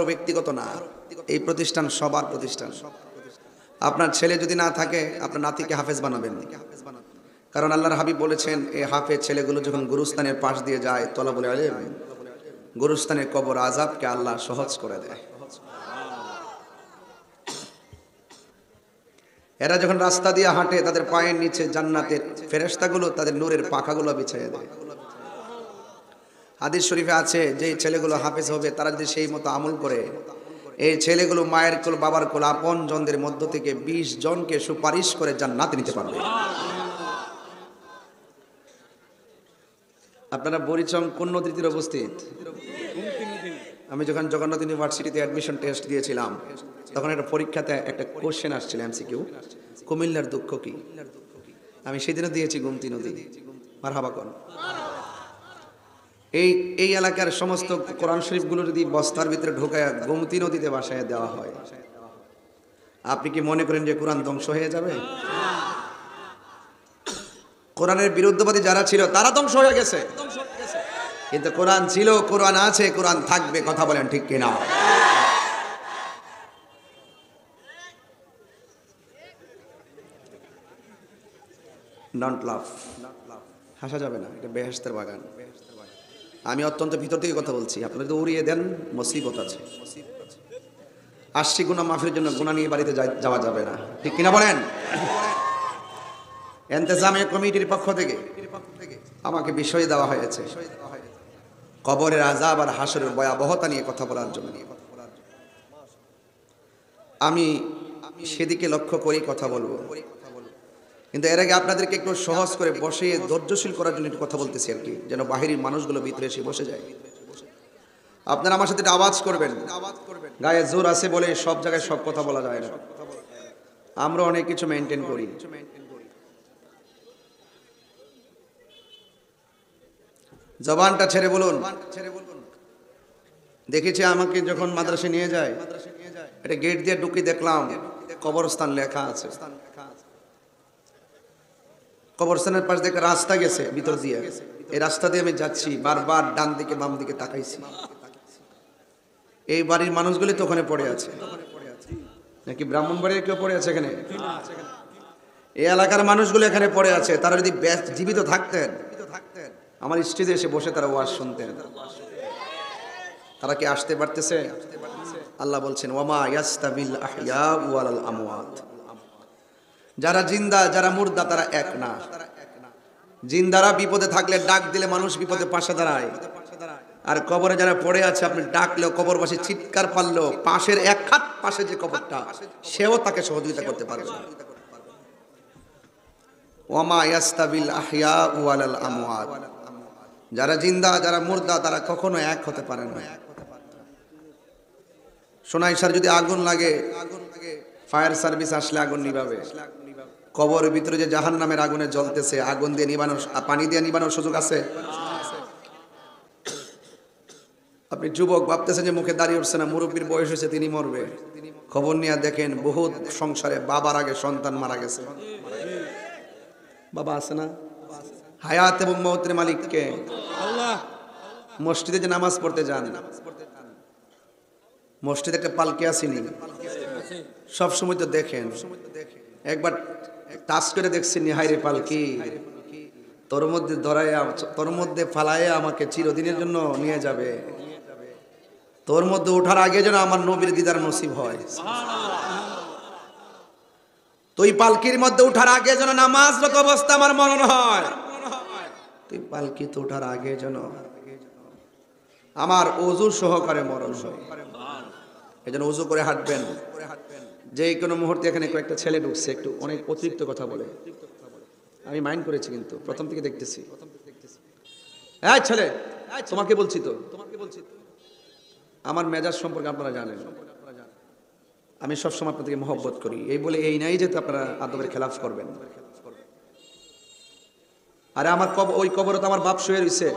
ব্যক্তিগত না, এই প্রতিষ্ঠান সবার প্রতিষ্ঠান। আপনার ছেলে যদি না থাকে আপনার নাতিকে হাফেজ বানাবেন, কারণ আল্লাহর হাবিব বলেছেন এই হাফেজ ছেলেগুলো যখন গুরুস্থানের পাশ দিয়ে যায় তলাবুল ইলম, গুরুস্থানের কবর আযাবকে আল্লাহ সহজ করে দেয়। এরা যখন রাস্তা দিয়ে হাঁটে তাদের পায়ের নিচে জান্নাতের ফেরেশতাগুলো তাদের নূরের পাখাগুলো বিছিয়ে দেয়। হাদিস শরীফে আছে যে ছেলেগুলো হাফেজ হবে তারা যদি সেই মতো আমল করে, এই ছেলেগুলো মায়ের কোল বাবার কোল আপন জনদের মধ্য থেকে 20 জনকে সুপারিশ করে জান্নাতে নিতে পারবে। আপনারা বরিচং কোন নদীর তীরে অবস্থিত? আমি যখন জগন্নাথ ইউনিভার্সিটিতে অ্যাডমিশন টেস্ট দিয়েছিলাম তখন একটা পরীক্ষাতে একটা কোশ্চেন আসছিল এমসিকিউ, কুমিল্লার দুঃখ কি? আমি সেদিনও দিয়েছি গোমতী নদী। মারহাবা কোন। এই এলাকার সমস্ত কোরআন শরীফগুলো যদি বস্তার ভিতরে ঢোকায় গোমতী নদীতে ভাসায় দেওয়া হয়, আপনি কি মনে করেন যে কোরআন ধ্বংস হয়ে যাবে? কোরআনের বিরুদ্ধবাদী যারা ছিল তারা ধ্বংস হয়ে গেছে, কিন্তু কোরআন ছিল, কোরআন আছে, কোরআন থাকবে। কথা বলেন ঠিক কিনা? ডোন্ট লাফ, হাসা যাবে না, এটা বেহেশতের বাগান। আমি অত্যন্ত ভিতর থেকে কথা বলছি, আপনারা তো উড়িয়ে দেন, মুসিবত আছে। 80 গুনাহ মাফির জন্য গুনাহ নিয়ে বাড়িতে যাওয়া যাবে না, ঠিক কিনা বলেন? ইন্তেজামিয়া কমিটির পক্ষ থেকে আমাকে বিষয় দেওয়া হয়েছে কবরের আযাব আর হাসরের ভয়াবহতা নিয়ে কথা বলার জন্য। আমি সেদিকে লক্ষ্য করি কথা বলবো, কিন্তু এর আগে আপনাদেরকে একটু সহজ করে বসে ধৈর্যশীল করার জন্য একটু কথা বলতেছি আর কি, যেন বাহিরের মানুষগুলো ভিতরে এসে বসে যায়। আপনারা আমার সাথে আওয়াজ করবেন, গায়ে জোর আছে বলে সব জায়গায় সব কথা বলা যায় না, আমরা অনেক কিছু মেনটেন করি। জবানটা ছেড়ে বলুন। দেখেছি আমাকে যখন মাদ্রাসা নিয়ে যায়, এটা গেট দিয়ে ঢুকে দেখলাম কবরস্থান লেখা আছে। কবরস্থানের পাশ দিয়ে রাস্তা গেছে ভিতর দিয়ে, এই রাস্তা দিয়ে আমি যাচ্ছি, বারবার ডান দিকে বাম দিকে তাকাইছি। এই বাড়ির মানুষগুলি তো ওখানে পড়ে আছে, নাকি ব্রাহ্মণবাড়ির কেউ পড়ে আছে এখানে? এই এলাকার মানুষগুলো এখানে পড়ে আছে। তারা যদি জীবিত থাকতেন আমার স্টেজে এসে বসে তারা ওয়াজ শুনতেন। তারা কি আসতে পারতেছে? আল্লাহ বলছেন ওয়ামা ইয়াস্তাবিল আহইয়া ওয়াল আমওয়াত, যারা জিন্দা যারা মুর্দা তারা এক না। জিন্দারা বিপদে থাকলে ডাক দিলে মানুষ বিপদে পাশে দাঁড়ায়, আর কবরে যারা পড়ে আছে আপনি ডাকলেও কবরবাসী চিৎকার পারলেও পাশের এক হাত পাশে যে কবরটা সেও তাকে সহযোগিতা করতে পারবে না। ওয়ামা ইয়াস্তাবিল আহইয়া ওয়াল আমওয়াত, যারা জিন্দা যারা মুর্দা তারা কখনো এক হতে পারে না। সোনাইশার যদি আগুন লাগে, ফায়ার সার্ভিস আসলে আগুন নিভাবে। কবরের ভিতরে যে জাহান্নামের আগুনে জ্বলতেছে, আগুন দিয়ে নিবানোর, পানি দিয়ে নিবানোর সুযোগ আছে? আপনি যুবক ভাবতেছেন যে মুখে দাঁড়িয়ে উঠছে না, মুরব্বীর বয়স হয়েছে, তিনি মরবে। খবর নিয়ে দেখেন বহুত সংসারে বাবার আগে সন্তান মারা গেছে। বাবা আছে না? হায়াত এবং মওতের মালিক কে? আল্লাহ। মসজিদে যে নামাজ পড়তে যান, মসজিদে একটা পালকি আসেনি? সব সময় তো দেখেন, একবার টাচ করে দেখছেন হায়রে পালকি, তোর মধ্যে ধরায়, তোর মধ্যে ফালায় আমাকে চিরদিনের জন্য নিয়ে যাবে, তোর মধ্যে ওঠার আগে যেন আমার নবীর দিদার নসিব হয়। তুই পালকির মধ্যে ওঠার আগে যেন নামাজরত অবস্থা আমার মরণ হয়, তুই পালকি তো ওঠার আগে যেন আমার ওযু সহকারে মরণ হয়। এজন্য ওযু করে হাঁটবেন। যে কোনো মুহূর্তে এখানে কয়েকটা ছেলে ঢুকছে, একটু অনেক অতিরিক্ত কথা বলে, আমি মাইন্ড করেছি কিন্তু প্রথম থেকে দেখতেছি। এই ছেলে, তোমাকে বলছি তো, আমার মেজাজ সম্পর্কে আপনারা জানেন, আমি সবসময় আপনাদেরকে মহব্বত করি। এই বলে এই নাই যে আপনারা আদবের খেলাফ করবেন। আরে আমার ওই কবরে তো আমার বাপ শুয়ে রয়েছে।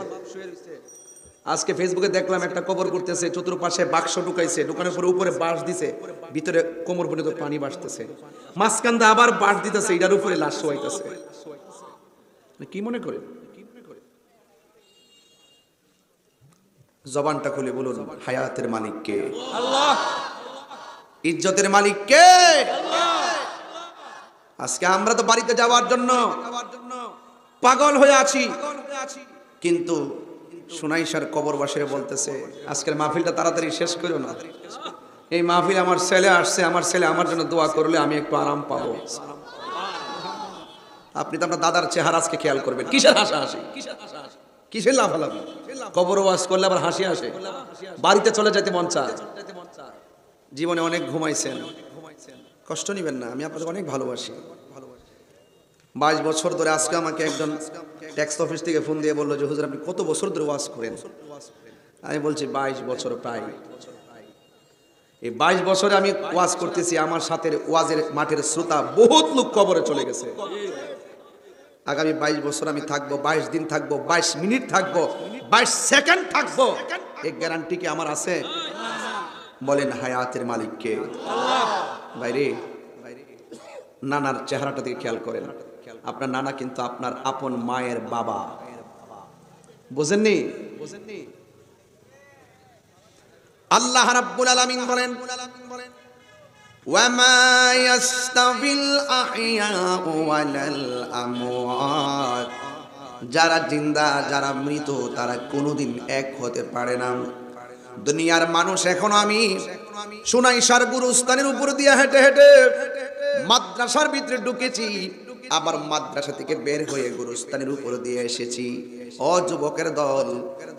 আজকে ফেসবুকে দেখলাম একটা কবর করতেছে, চতুর্পাশে বাক্স ঢুকাইছে, ঢুকানোর পরে উপরে বাঁশ দিছে, ভিতরে কোমর পর্যন্ত পানি বাসতেছে, মাঝখান দিয়ে আবার বাঁশ দিতেছে, এটার উপরে লাশ শোয়াইতেছে। কি মনে করে? জবানটা খুলে বলুন, হায়াতের মালিক কে? আল্লাহ। ইজ্জতের মালিক কে? আজকে আমরা তো বাড়িতে যাওয়ার জন্য পাগল হয়ে আছি, কিন্তু সুনাইশার কবরবাসীরা বলতেছে আজকের মাহফিলটা তাড়াতাড়ি শেষ করো না, এই মাহফিল আমার ছেলে আসছে, আমার ছেলে আমার জন্য দোয়া করলে আমি একটু আরাম পাবো। আপনি তো আপনার দাদার চেহারা আজকে খেয়াল করবেন, কিসের হাসা হাসি, কিসের লাফালাফি? কবর ওয়াজ করলে আবার হাসি আসে, বাড়িতে চলে যেতে মন চায়। জীবনে অনেক ঘুমাইছেন, কষ্ট নিবেন না, আমি আপনাদের অনেক ভালোবাসি। 22 বছর ধরে আজকে আমাকে একজন ট্যাক্স অফিস থেকে ফোন দিয়ে বললো যে হুজুর আপনি কত বছর ধরে ওয়াজ করেন? আমি বলছি 22 বছর প্রায়। এই 22 বছরে আমি ওয়াজ করতেছি, আমার সাথে ওয়াজের মাঠের শ্রোতা বহুত লোক কবরে চলে গেছে। আগামী 22 বছর আমি থাকবো, 22 দিন থাকবো, 22 মিনিট থাকবো, 22 সেকেন্ড থাকবো, এই গ্যারান্টি কি আমার আছে? বলেন হায়াতের মালিক কে? বাইরে নানার চেহারাটা দিকে খেয়াল করেন, আপনার নানা কিন্তু আপনার আপন মায়ের বাবা, বুঝেননি? আল্লাহ রাব্বুল আলামিন বলেন ওয়ামা ইয়াস্তাবিল আহইয়াউ ওয়ালাল আমওয়াত, যারা জিন্দা যারা মৃত তারা কোনোদিন এক হতে পারে না। দুনিয়ার মানুষ এখনো, আমি সুনাইশার গুরুস্থানের উপর দিয়ে হেঁটে হেঁটে মাদ্রাসার ভিতরে ঢুকেছি, আবার মাদ্রাসা থেকে বের হয়ে গুরুস্থানের উপর দিয়ে এসেছি। ও যুবকের দল,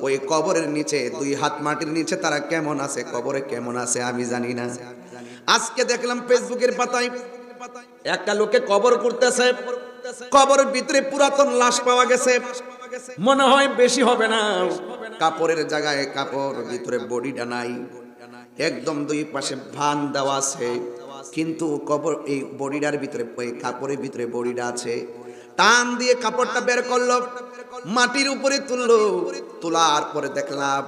ওই কবরের নিচে 2 হাত মাটির নিচে তারা কেমন আছে, কবরে কেমন আছে আমি জানি না। আজকে দেখলাম ফেসবুকের পাতায় একটা লোকে কবর করতেছে, কবরের ভিতরে পুরাতন লাশ পাওয়া গেছে, মনে হয় বেশি হবে না, কাপড়ের জায়গায় কাপড়, ভিতরে বডিটা নাই, একদম 2 পাশে ভান দেওয়া আছে, কিন্তু কবর এই বডিটার ভিতরে, ওই কাপড়ের ভিতরে বডিটা আছে। টান দিয়ে কাপড়টা বের করলো, মাটির উপরে তুললো, তোলার পরে দেখলাম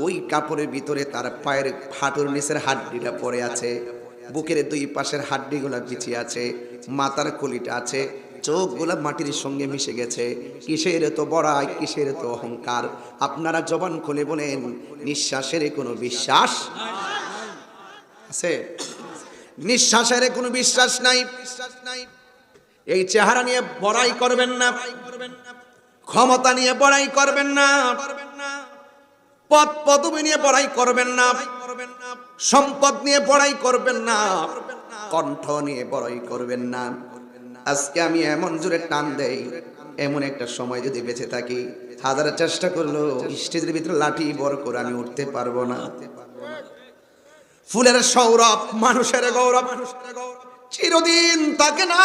ওই কাপড়ের ভিতরে তার পায়ের হাঁটুর নিচের হাড্ডিটা পড়ে আছে, বুকের 2 পাশের হাড্ডিগুলা পিছিয়ে আছে, মাথার খুলিটা আছে, চোখগুলা মাটির সঙ্গে মিশে গেছে। কিসের তো বড়াই, কিসের তো অহংকার? আপনারা জবান খুলে বলেন নিঃশ্বাসের কোনো বিশ্বাস আছে? নিঃশ্বাসের কোনো বিশ্বাস নাই। এই চেহারা নিয়ে বড়াই করবেন না, ক্ষমতা নিয়ে বড়াই করবেন না, পদ পদবি নিয়ে বড়াই করবেন না, সম্পদ নিয়ে বড়াই করবেন না, কণ্ঠ নিয়ে বড়াই করবেন না। আজকে আমি এমন জোরে টান দেই, এমন একটা সময় যদি বেঁচে থাকি, হাজার চেষ্টা করলেও স্টেজের ভিতরে লাঠি বড় করে আমি উঠতে পারবো না। ফুলের সৌরভ, মানুষের গৌরব চিরদিন থাকে না।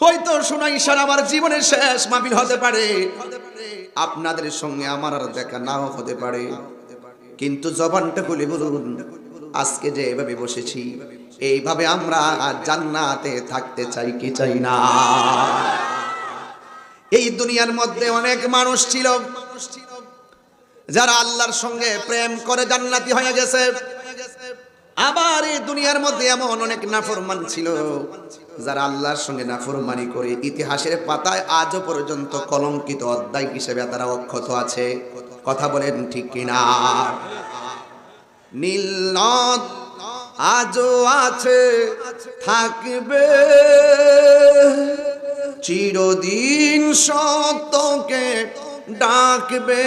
হয়তো সুনাইশার আমার জীবনের শেষ মাহফিল হতে পারে, আপনাদের সঙ্গে আমার আর দেখা নাও হতে পারে, কিন্তু জবানটা খুলে বলুন আজকে যে এভাবে বসেছি, এইভাবে আমরা জান্নাতে থাকতে চাই কি চাই না? এই দুনিয়ার মধ্যে অনেক মানুষ ছিল যারা আল্লাহর সঙ্গে প্রেম করে জান্নাতি হয়ে গেছে, আবার এই দুনিয়ার মধ্যে এমন অনেক নাফরমান ছিল যারা আল্লাহর সঙ্গে নাফরমানি করে ইতিহাসের পাতায় আজও পর্যন্ত কলঙ্কিত অধ্যায় হিসেবে তারা অক্ষত আছে। কথা বলেন ঠিক কিনা? নীল নদ আজও আছে, থাকবে চিরদিন, সত্যকে ডাকবে।